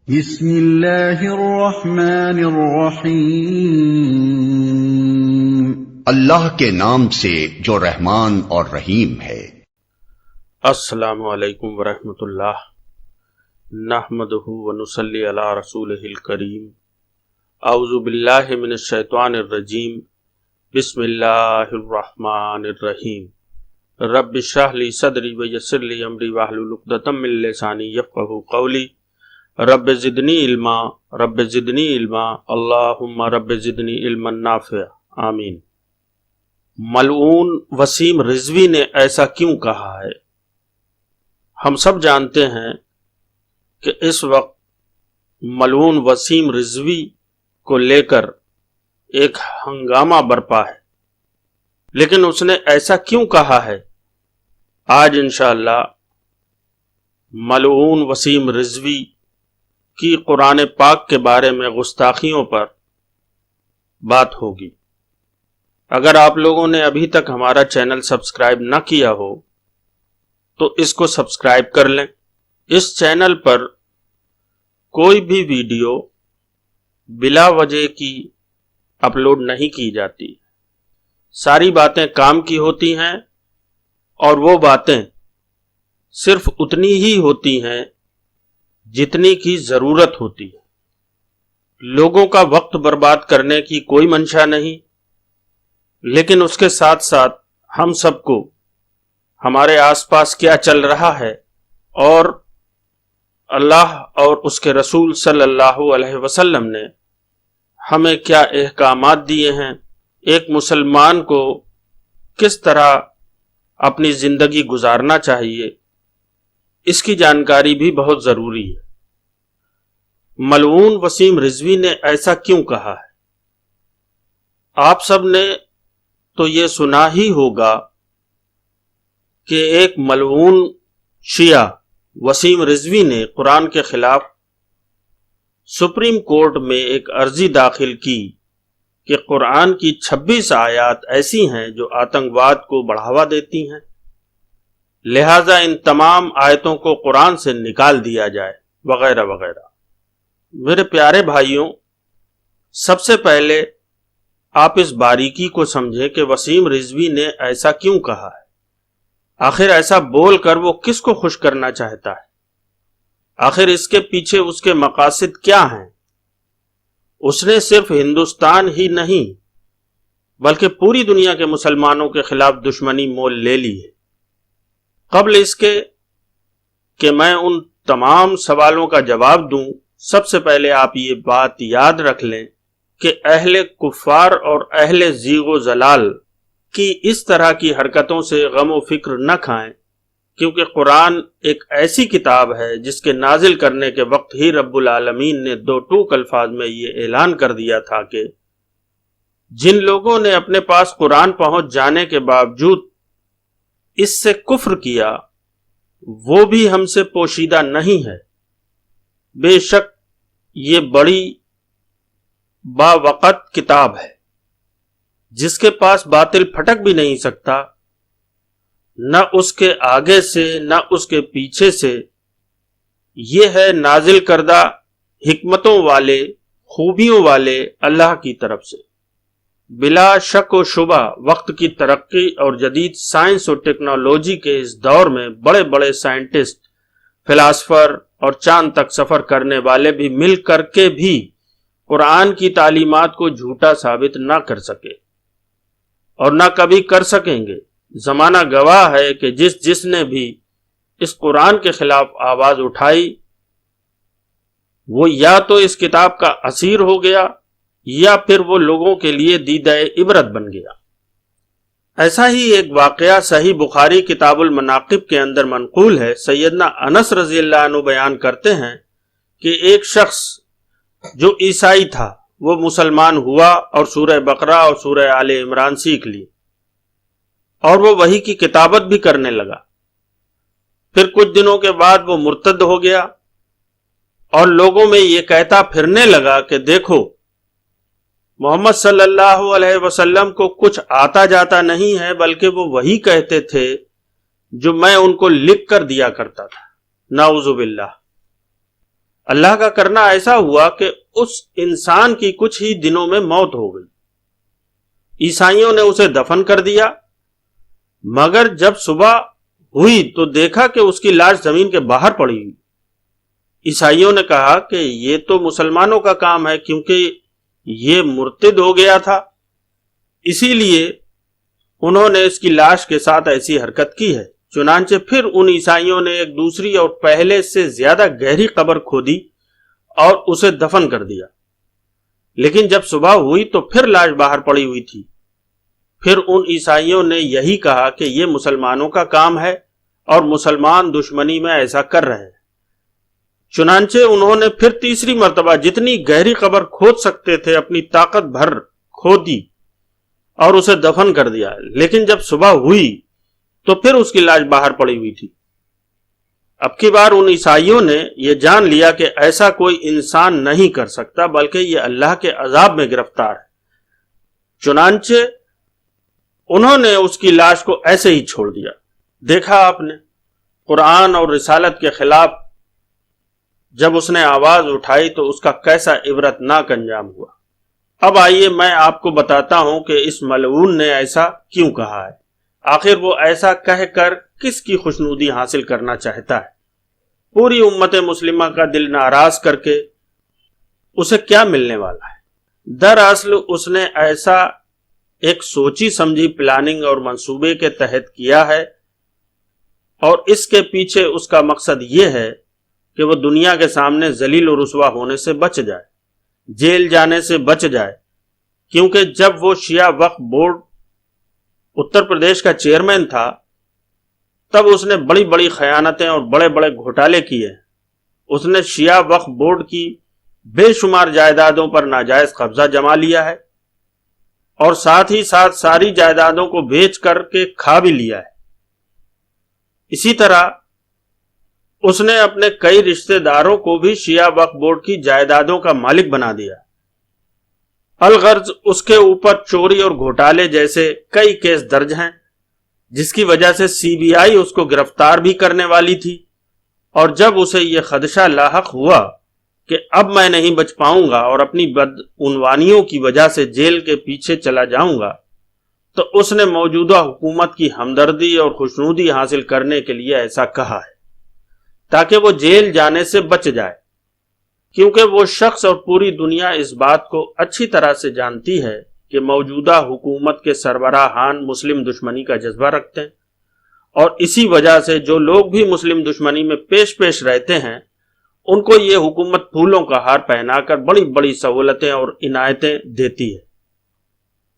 بسم اللہ الرحمن الرحیم۔ اللہ کے نام سے جو رحمان اور رحیم ہے۔ السلام علیکم ورحمۃ اللہ، نحمدہ ونصلی علی رسولہ الکریم۔ اعوذ باللہ من الشیطان الرجیم، بسم اللہ الرحمن الرحیم۔ رب اشرح لی صدری ویسر لی امری واحلل عقدۃ من لسانی یفقہوا قولی۔ رب زدنی علما، رب زدنی علما، اللہم رب زدنی علما نافعا، آمین۔ ملعون وسیم رضوی نے ایسا کیوں کہا ہے؟ ہم سب جانتے ہیں کہ اس وقت ملعون وسیم رضوی کو لے کر ایک ہنگامہ برپا ہے، لیکن اس نے ایسا کیوں کہا ہے؟ آج انشاءاللہ ملعون وسیم رضوی کی قرآن پاک کے بارے میں گستاخیوں پر بات ہوگی۔ اگر آپ لوگوں نے ابھی تک ہمارا چینل سبسکرائب نہ کیا ہو تو اس کو سبسکرائب کر لیں۔ اس چینل پر کوئی بھی ویڈیو بلا وجہ کی اپلوڈ نہیں کی جاتی، ساری باتیں کام کی ہوتی ہیں اور وہ باتیں صرف اتنی ہی ہوتی ہیں جتنی کی ضرورت ہوتی ہے۔ لوگوں کا وقت برباد کرنے کی کوئی منشا نہیں، لیکن اس کے ساتھ ساتھ ہم سب کو ہمارے آس پاس کیا چل رہا ہے اور اللہ اور اس کے رسول صلی اللہ علیہ وسلم نے ہمیں کیا احکامات دیے ہیں، ایک مسلمان کو کس طرح اپنی زندگی گزارنا چاہیے، اس کی جانکاری بھی بہت ضروری ہے۔ ملعون وسیم رضوی نے ایسا کیوں کہا ہے؟ آپ سب نے تو یہ سنا ہی ہوگا کہ ایک ملعون شیعہ وسیم رضوی نے قرآن کے خلاف سپریم کورٹ میں ایک عرضی داخل کی کہ قرآن کی 26 آیات ایسی ہیں جو آتنکواد کو بڑھاوا دیتی ہیں، لہذا ان تمام آیتوں کو قرآن سے نکال دیا جائے، وغیرہ وغیرہ۔ میرے پیارے بھائیوں، سب سے پہلے آپ اس باریکی کو سمجھیں کہ وسیم رضوی نے ایسا کیوں کہا ہے۔ آخر ایسا بول کر وہ کس کو خوش کرنا چاہتا ہے؟ آخر اس کے پیچھے اس کے مقاصد کیا ہیں؟ اس نے صرف ہندوستان ہی نہیں بلکہ پوری دنیا کے مسلمانوں کے خلاف دشمنی مول لے لی ہے۔ قبل اس کے کہ میں ان تمام سوالوں کا جواب دوں، سب سے پہلے آپ یہ بات یاد رکھ لیں کہ اہل کفار اور اہل زیغ و ضلال کی اس طرح کی حرکتوں سے غم و فکر نہ کھائیں، کیونکہ قرآن ایک ایسی کتاب ہے جس کے نازل کرنے کے وقت ہی رب العالمین نے 2 ٹوک الفاظ میں یہ اعلان کر دیا تھا کہ جن لوگوں نے اپنے پاس قرآن پہنچ جانے کے باوجود اس سے کفر کیا وہ بھی ہم سے پوشیدہ نہیں ہے۔ بے شک یہ بڑی باوقت کتاب ہے جس کے پاس باطل پھٹک بھی نہیں سکتا، نہ اس کے آگے سے نہ اس کے پیچھے سے۔ یہ ہے نازل کردہ حکمتوں والے، خوبیوں والے اللہ کی طرف سے۔ بلا شک و شبہ وقت کی ترقی اور جدید سائنس اور ٹیکنالوجی کے اس دور میں بڑے بڑے سائنٹسٹ، فلاسفر اور چاند تک سفر کرنے والے بھی مل کر کے بھی قرآن کی تعلیمات کو جھوٹا ثابت نہ کر سکے اور نہ کبھی کر سکیں گے۔ زمانہ گواہ ہے کہ جس نے بھی اس قرآن کے خلاف آواز اٹھائی وہ یا تو اس کتاب کا اسیر ہو گیا یا پھر وہ لوگوں کے لیے دیدہ عبرت بن گیا۔ ایسا ہی ایک واقعہ صحیح بخاری کتاب المناقب کے اندر منقول ہے۔ سیدنا انس رضی اللہ عنہ بیان کرتے ہیں کہ ایک شخص جو عیسائی تھا وہ مسلمان ہوا اور سورہ بقرہ اور سورہ آل عمران سیکھ لی اور وہ وحی کی کتابت بھی کرنے لگا۔ پھر کچھ دنوں کے بعد وہ مرتد ہو گیا اور لوگوں میں یہ کہتا پھرنے لگا کہ دیکھو محمد صلی اللہ علیہ وسلم کو کچھ آتا جاتا نہیں ہے، بلکہ وہ وہی کہتے تھے جو میں ان کو لکھ کر دیا کرتا تھا۔ نعوذ باللہ۔ اللہ کا کرنا ایسا ہوا کہ اس انسان کی کچھ ہی دنوں میں موت ہو گئی۔ عیسائیوں نے اسے دفن کر دیا، مگر جب صبح ہوئی تو دیکھا کہ اس کی لاش زمین کے باہر پڑی ہوئی۔ عیسائیوں نے کہا کہ یہ تو مسلمانوں کا کام ہے، کیونکہ یہ مرتد ہو گیا تھا، اسی لیے انہوں نے اس کی لاش کے ساتھ ایسی حرکت کی ہے۔ چنانچہ پھر ان عیسائیوں نے ایک دوسری اور پہلے سے زیادہ گہری قبر کھودی اور اسے دفن کر دیا، لیکن جب صبح ہوئی تو پھر لاش باہر پڑی ہوئی تھی۔ پھر ان عیسائیوں نے یہی کہا کہ یہ مسلمانوں کا کام ہے اور مسلمان دشمنی میں ایسا کر رہے ہیں۔ چنانچہ انہوں نے پھر تیسری مرتبہ جتنی گہری قبر کھود سکتے تھے اپنی طاقت بھر کھودی اور اسے دفن کر دیا، لیکن جب صبح ہوئی تو پھر اس کی لاش باہر پڑی ہوئی تھی۔ اب کی بار ان عیسائیوں نے یہ جان لیا کہ ایسا کوئی انسان نہیں کر سکتا، بلکہ یہ اللہ کے عذاب میں گرفتار ہے۔ چنانچہ انہوں نے اس کی لاش کو ایسے ہی چھوڑ دیا۔ دیکھا آپ نے، قرآن اور رسالت کے خلاف جب اس نے آواز اٹھائی تو اس کا کیسا عبرتناک انجام ہوا۔ اب آئیے میں آپ کو بتاتا ہوں کہ اس ملعون نے ایسا کیوں کہا ہے، آخر وہ ایسا کہہ کر کس کی خوشنودی حاصل کرنا چاہتا ہے، پوری امت مسلمہ کا دل ناراض کر کے اسے کیا ملنے والا ہے۔ دراصل اس نے ایسا ایک سوچی سمجھی پلاننگ اور منصوبے کے تحت کیا ہے، اور اس کے پیچھے اس کا مقصد یہ ہے کہ وہ دنیا کے سامنے ذلیل و رسوا ہونے سے بچ جائے، جیل جانے سے بچ جائے، کیونکہ جب وہ شیعہ وقف بورڈ اتر پردیش کا چیئرمین تھا تب اس نے بڑی بڑی خیانتیں اور بڑے بڑے گھوٹالے کیے۔ اس نے شیعہ وقف بورڈ کی بے شمار جائیدادوں پر ناجائز قبضہ جما لیا ہے، اور ساتھ ہی ساتھ ساری جائیدادوں کو بیچ کر کے کھا بھی لیا ہے۔ اسی طرح اس نے اپنے کئی رشتہ داروں کو بھی شیعہ وقف بورڈ کی جائیدادوں کا مالک بنا دیا۔ الغرض اس کے اوپر چوری اور گھوٹالے جیسے کئی کیس درج ہیں، جس کی وجہ سے سی بی آئی اس کو گرفتار بھی کرنے والی تھی، اور جب اسے یہ خدشہ لاحق ہوا کہ اب میں نہیں بچ پاؤں گا اور اپنی بدعنوانیوں کی وجہ سے جیل کے پیچھے چلا جاؤں گا، تو اس نے موجودہ حکومت کی ہمدردی اور خوشنودی حاصل کرنے کے لیے ایسا کہا ہے، تاکہ وہ جیل جانے سے بچ جائے، کیونکہ وہ شخص اور پوری دنیا اس بات کو اچھی طرح سے جانتی ہے کہ موجودہ حکومت کے سربراہان مسلم دشمنی کا جذبہ رکھتے ہیں، اور اسی وجہ سے جو لوگ بھی مسلم دشمنی میں پیش رہتے ہیں ان کو یہ حکومت پھولوں کا ہار پہنا کر بڑی بڑی سہولتیں اور عنایتیں دیتی ہے،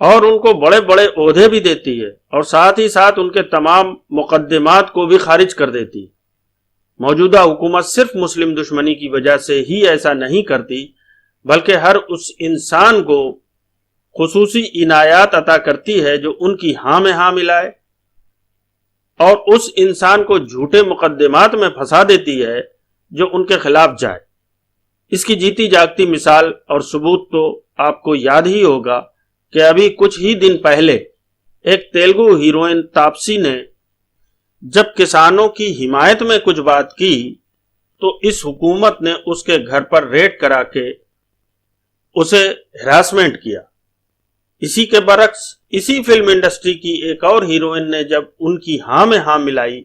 اور ان کو بڑے بڑے عہدے بھی دیتی ہے، اور ساتھ ہی ساتھ ان کے تمام مقدمات کو بھی خارج کر دیتی ہے۔ موجودہ حکومت صرف مسلم دشمنی کی وجہ سے ہی ایسا نہیں کرتی، بلکہ ہر اس انسان کو خصوصی عنایات عطا کرتی ہے جو ان کی ہاں میں ہاں ملائے، اور اس انسان کو جھوٹے مقدمات میں پھنسا دیتی ہے جو ان کے خلاف جائے۔ اس کی جیتی جاگتی مثال اور ثبوت تو آپ کو یاد ہی ہوگا کہ ابھی کچھ ہی دن پہلے ایک تیلگو ہیروئن تاپسی نے جب کسانوں کی حمایت میں کچھ بات کی تو اس حکومت نے اس کے گھر پر ریڈ کرا کے اسے ہراسمنٹ کیا۔ اسی کے برعکس اسی فلم انڈسٹری کی ایک اور ہیروئن نے جب ان کی ہاں میں ہاں ملائی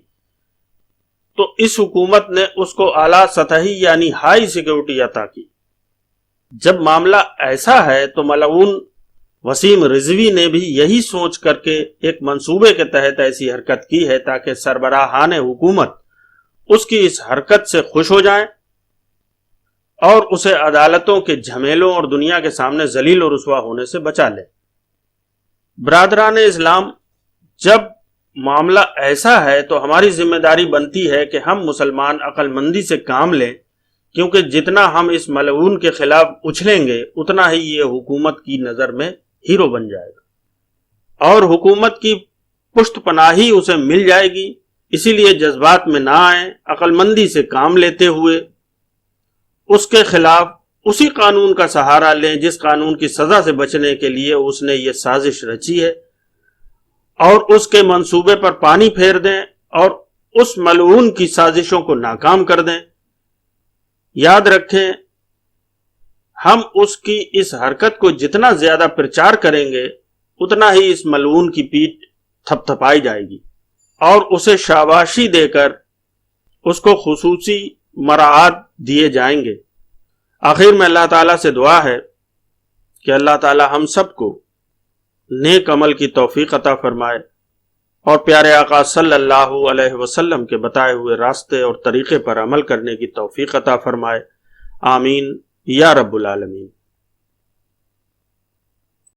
تو اس حکومت نے اس کو اعلیٰ سطحی یعنی ہائی سیکیورٹی عطا کی۔ جب معاملہ ایسا ہے تو ملعون وسیم رضوی نے بھی یہی سوچ کر کے ایک منصوبے کے تحت ایسی حرکت کی ہے تاکہ سربراہان حکومت اس کی اس حرکت سے خوش ہو جائیں اور اسے عدالتوں کے جھمیلوں اور دنیا کے سامنے ذلیل و رسوا ہونے سے بچا لے۔ برادران اسلام، جب معاملہ ایسا ہے تو ہماری ذمہ داری بنتی ہے کہ ہم مسلمان عقل مندی سے کام لیں، کیونکہ جتنا ہم اس ملعون کے خلاف اچھلیں گے اتنا ہی یہ حکومت کی نظر میں ہیرو بن جائے گا اور حکومت کی پشت پناہی اسے مل جائے گی۔ اسی لیے جذبات میں نہ آئیں، عقل مندی سے کام لیتے ہوئے اس کے خلاف اسی قانون کا سہارا لیں جس قانون کی سزا سے بچنے کے لیے اس نے یہ سازش رچی ہے، اور اس کے منصوبے پر پانی پھیر دیں اور اس ملعون کی سازشوں کو ناکام کر دیں۔ یاد رکھیں ہم اس کی اس حرکت کو جتنا زیادہ پرچار کریں گے اتنا ہی اس ملعون کی پیٹھ تھپ تھپائی جائے گی اور اسے شاباشی دے کر اس کو خصوصی مراعات دیے جائیں گے۔ آخر میں اللہ تعالیٰ سے دعا ہے کہ اللہ تعالیٰ ہم سب کو نیک عمل کی توفیق عطا فرمائے اور پیارے آقا صلی اللہ علیہ وسلم کے بتائے ہوئے راستے اور طریقے پر عمل کرنے کی توفیق عطا فرمائے۔ آمین یا رب العالمین۔